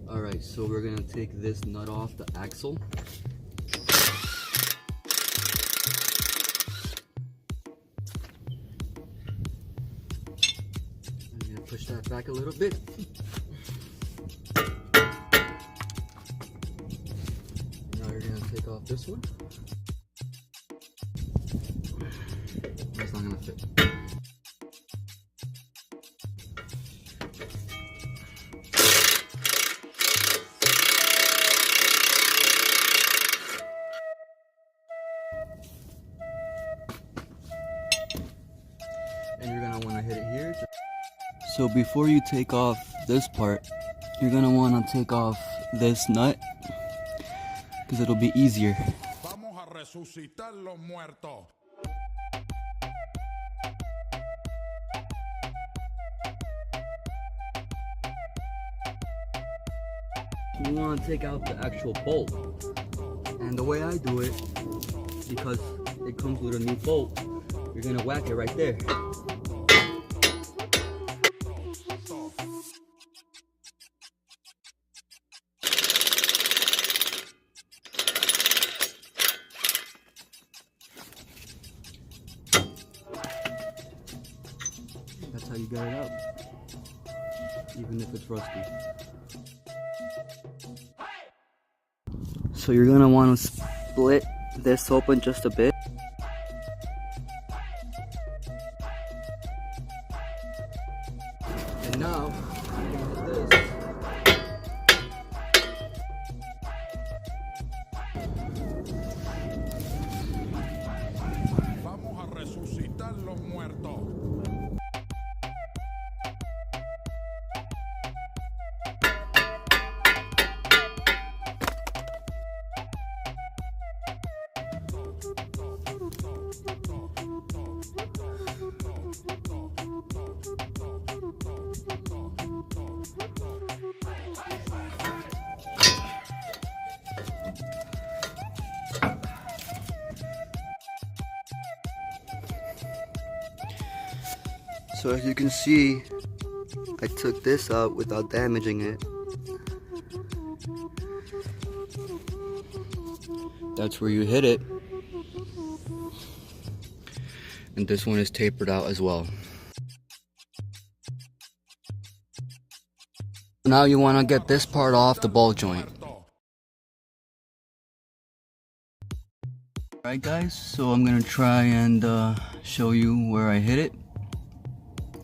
Alright, so we're gonna take this nut off the axle. I'm gonna push that back a little bit. Now you're gonna take off this one. It's not gonna fit. And you're gonna wanna hit it here. So before you take off this part, you're gonna wanna take off this nut, because it'll be easier. Vamos a resucitar los muertos. You want to take out the actual bolt, and the way I do it, because it comes with a new bolt, you're gonna whack it right there. That's how you get it out, even if it's rusty. So you're gonna want to split this open just a bit. And now, this. Vamos a resucitar los muertos. So as you can see, I took this out without damaging it. That's where you hit it. And this one is tapered out as well. Now you want to get this part off the ball joint. Alright guys, so I'm going to try and show you where I hit it.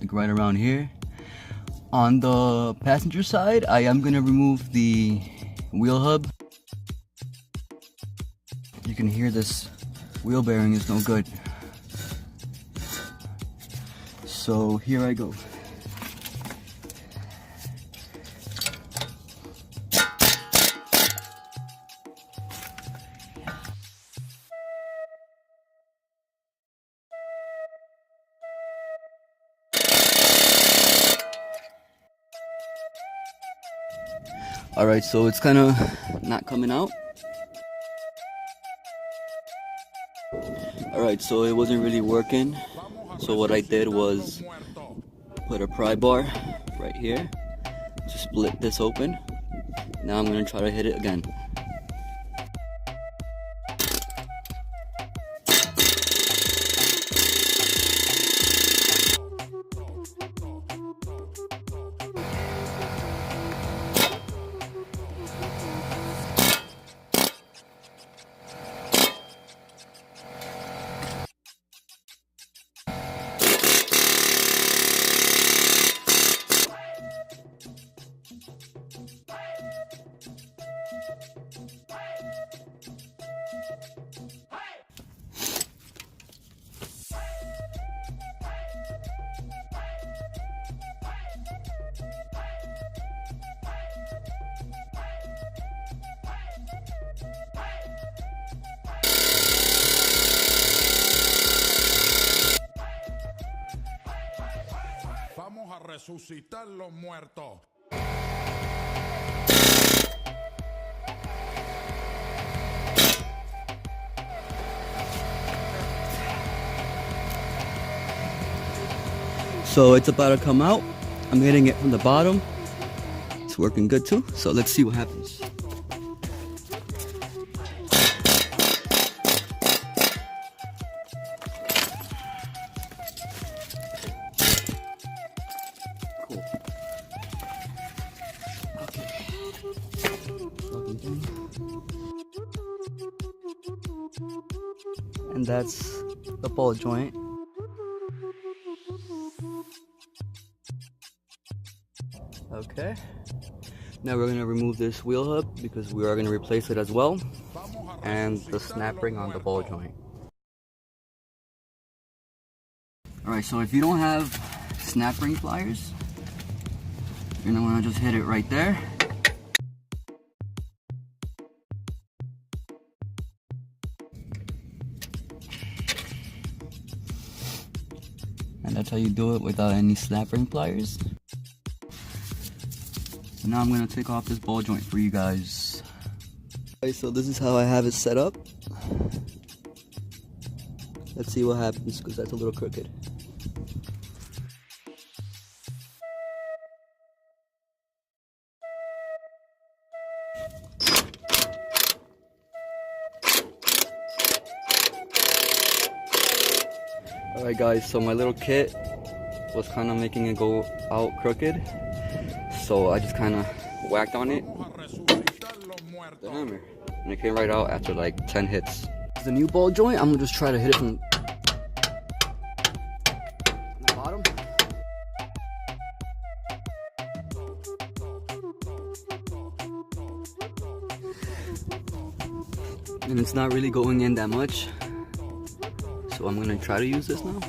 Like right around here. On the passenger side, I am going to remove the wheel hub. You can hear this wheel bearing is no good. So here I go. Alright, so it's kind of not coming out. Alright, so it wasn't really working. So what I did was put a pry bar right here to split this open. Now I'm going to try to hit it again. Vamos a resucitar los muertos. So it's about to come out. I'm hitting it from the bottom. It's working good too. So let's see what happens. Cool. Okay. And that's the ball joint. Okay. Now we're going to remove this wheel hub because we are going to replace it as well, and the snap ring on the ball joint. Alright, so if you don't have snap ring pliers, you're going to want to just hit it right there. And that's how you do it without any snap ring pliers. So now I'm going to take off this ball joint for you guys. Okay, so this is how I have it set up. Let's see what happens because that's a little crooked. Alright guys, so my little kit was kind of making it go out crooked. So I just kind of whacked on it, the hammer, and it came right out after like 10 hits. The new ball joint, I'm gonna just try to hit it from the bottom. And it's not really going in that much. So I'm gonna try to use this now.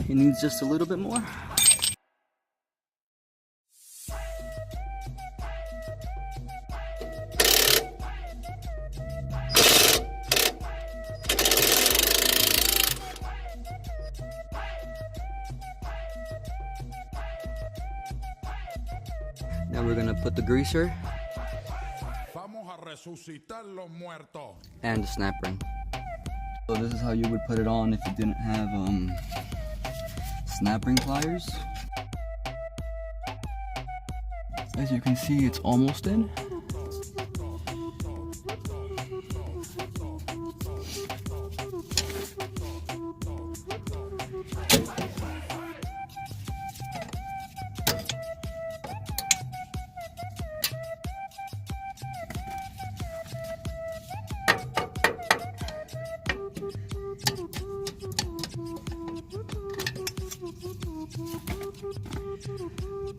It needs just a little bit more. Now we're gonna put the greaser and the snap ring. So this is how you would put it on if you didn't have snap ring pliers. As you can see, it's almost in.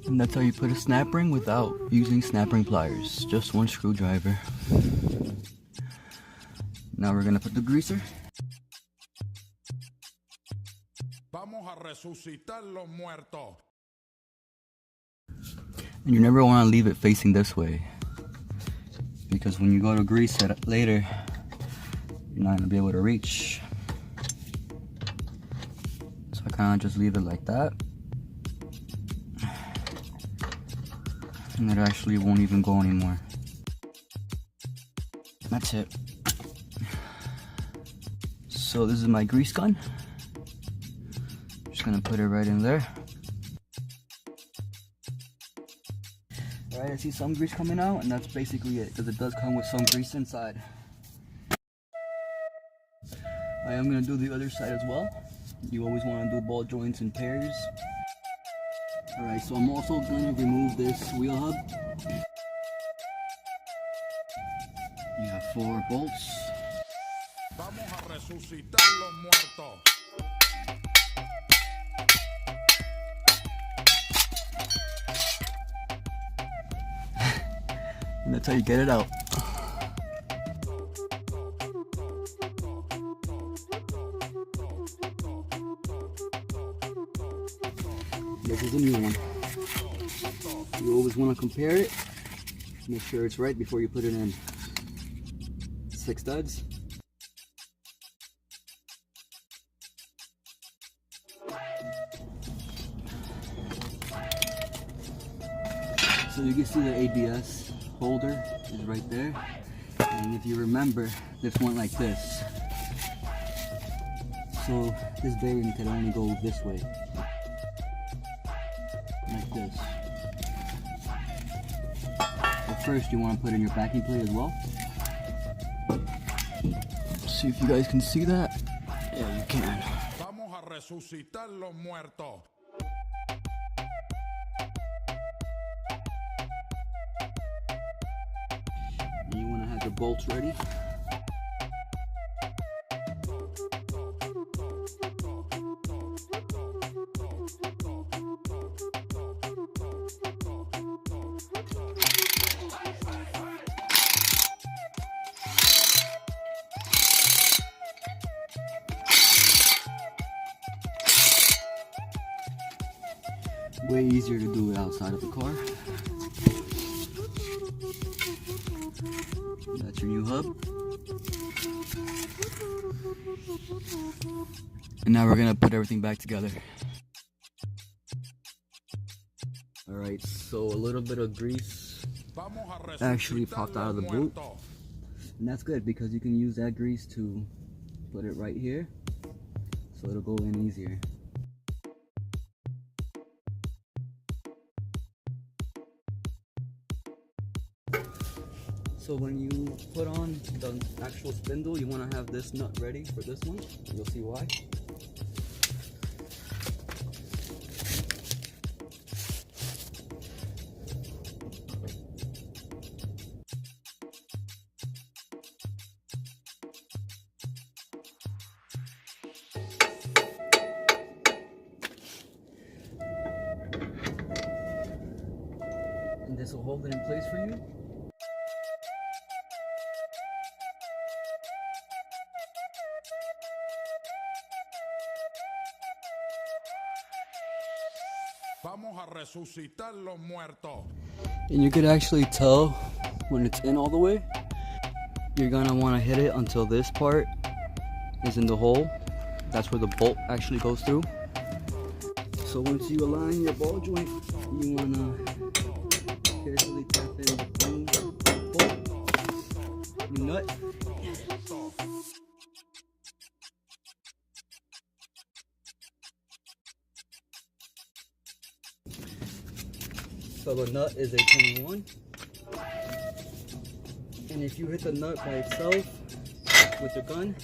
And that's how you put a snap ring without using snap ring pliers. Just one screwdriver. Now we're gonna put the greaser. And you never want to leave it facing this way, because when you go to grease it later, you're not gonna be able to reach. So I kind of just leave it like that. And it actually won't even go anymore. That's it. So this is my grease gun. Just gonna put it right in there. Alright, I see some grease coming out, and that's basically it, because it does come with some grease inside. I am gonna do the other side as well. You always want to do ball joints in pairs. Alright, so I'm also going to remove this wheel hub. You have 4 bolts. And that's how you get it out. This is a new one. You always want to compare it. Make sure it's right before you put it in. 6 studs. So you can see the ABS holder is right there. And if you remember, this went like this. So this bearing can only go this way. Like this. But first you want to put in your backing plate as well. See if you guys can see that. Yeah, you can. Vamos a resucitar los muertos. And you want to have your bolts ready. Way easier to do it outside of the car. That's your new hub. And now we're gonna put everything back together. Alright, so a little bit of grease actually popped out of the boot. And that's good because you can use that grease to put it right here. So it'll go in easier. So when you put on the actual spindle, you want to have this nut ready for this one. You'll see why. And this will hold it in place for you. Vamos a resucitar los muertos. And you could actually tell when it's in all the way. You're gonna want to hit it until this part is in the hole. That's where the bolt actually goes through. So once you align your ball joint, you wanna carefully tap in the bolt, new nut. So the nut is a 21. And if you hit the nut by itself with the gun,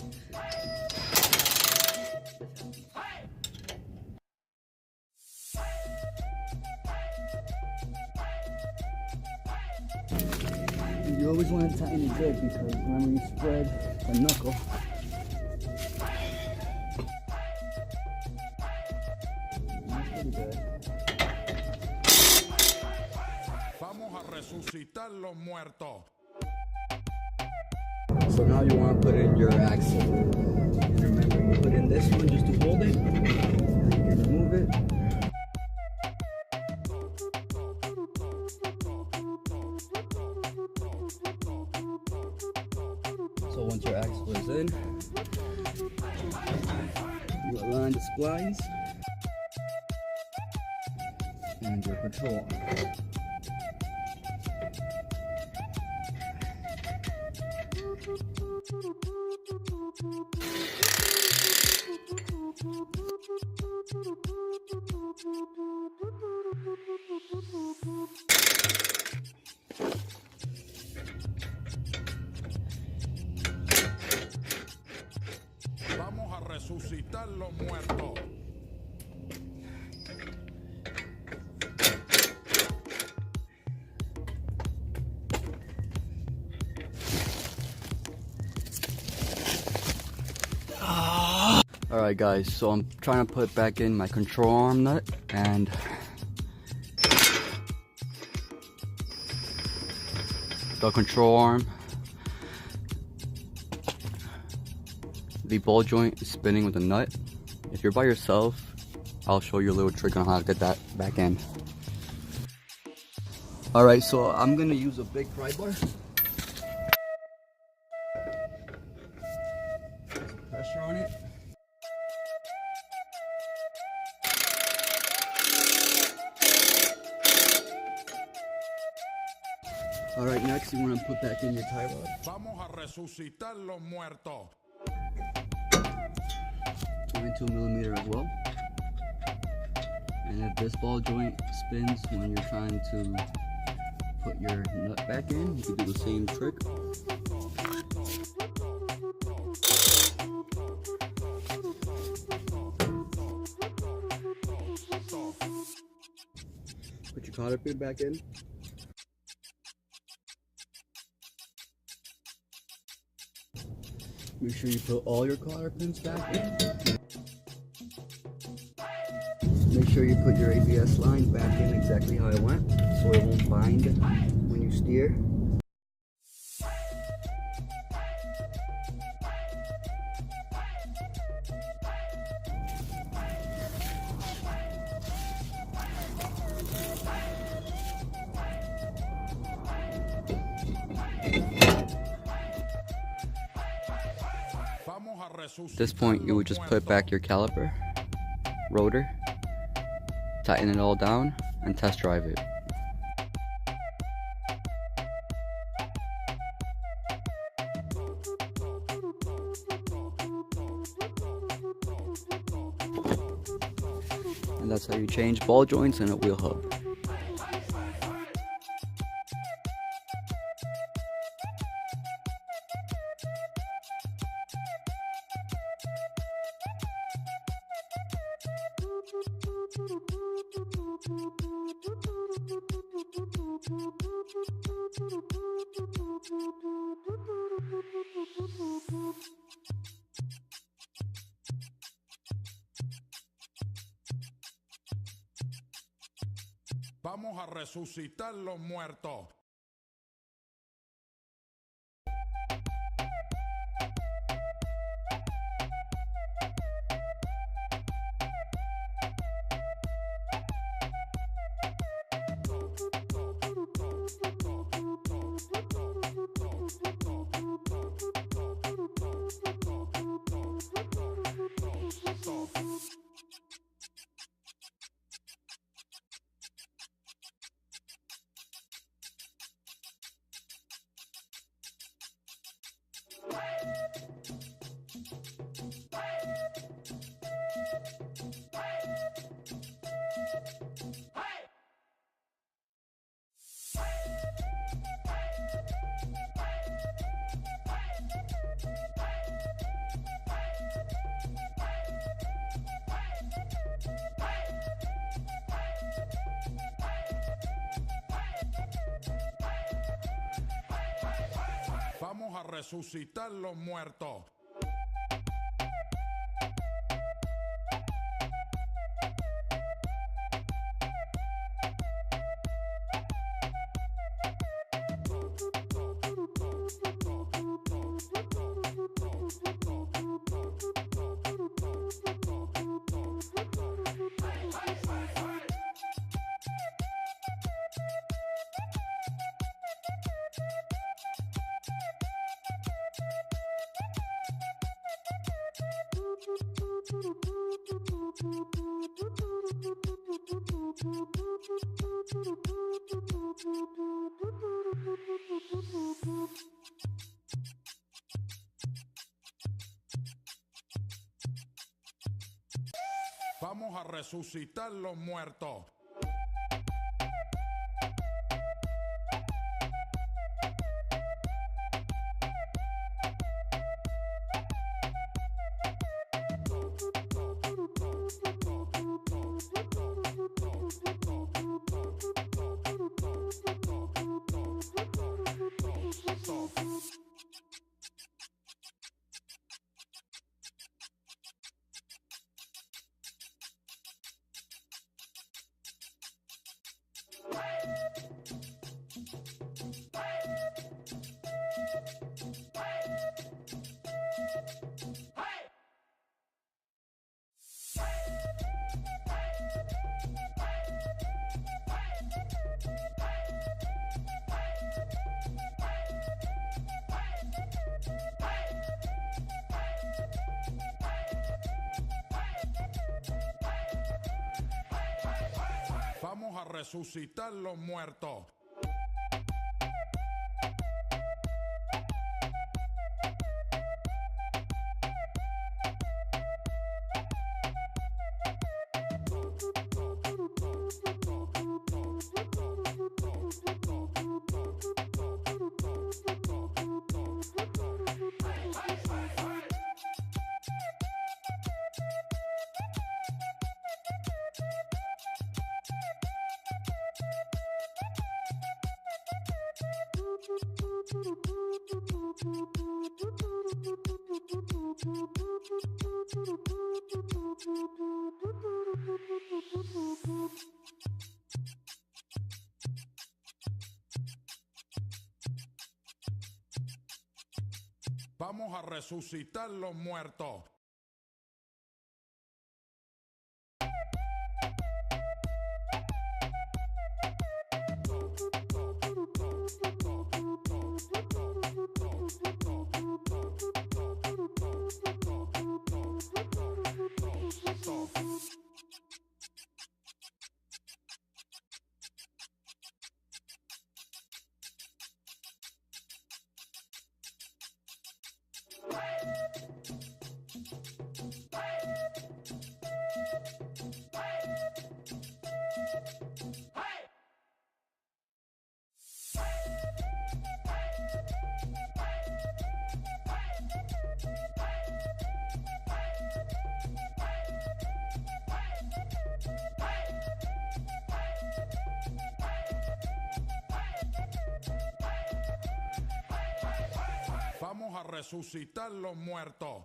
you always want to tighten it good because remember you spread the knuckle. That's pretty good. Resucitar los muertos. So now you want to put in your axle. And remember, you put in this one just to hold it. And you can remove it. So once your axle is in, you align the splice and your control. Vamos a resucitar los muertos. Alright guys, so I'm trying to put back in my control arm nut and the control arm. The ball joint is spinning with a nut. If you're by yourself, I'll show you a little trick on how to get that back in. Alright, so I'm gonna use a big pry bar. Put some pressure on it. Alright, next you want to put back in your tie rod. Vamos a resucitar los muertos. 22mm as well. And if this ball joint spins when you're trying to put your nut back in, you can do the same trick. Put your cotter pin back in. Make sure you put all your cotter pins back in. Make sure you put your ABS line back in exactly how it went, so it won't bind when you steer. At this point, you would just put back your caliper, rotor, tighten it all down, and test drive it. And that's how you change ball joints in a wheel hub. Vamos a resucitar los muertos. Vamos a resucitar los muertos. Vamos a resucitar los muertos. Vamos a resucitar los muertos. Vamos a resucitar los muertos. Vamos a resucitar los muertos.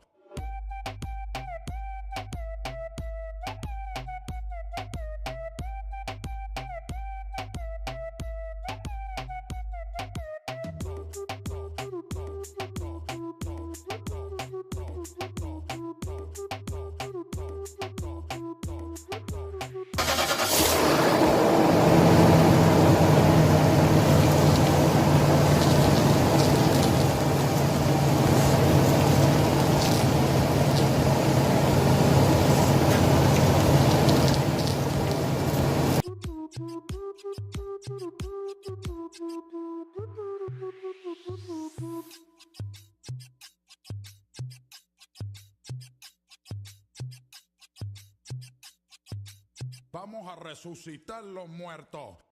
Vamos a resucitar los muertos.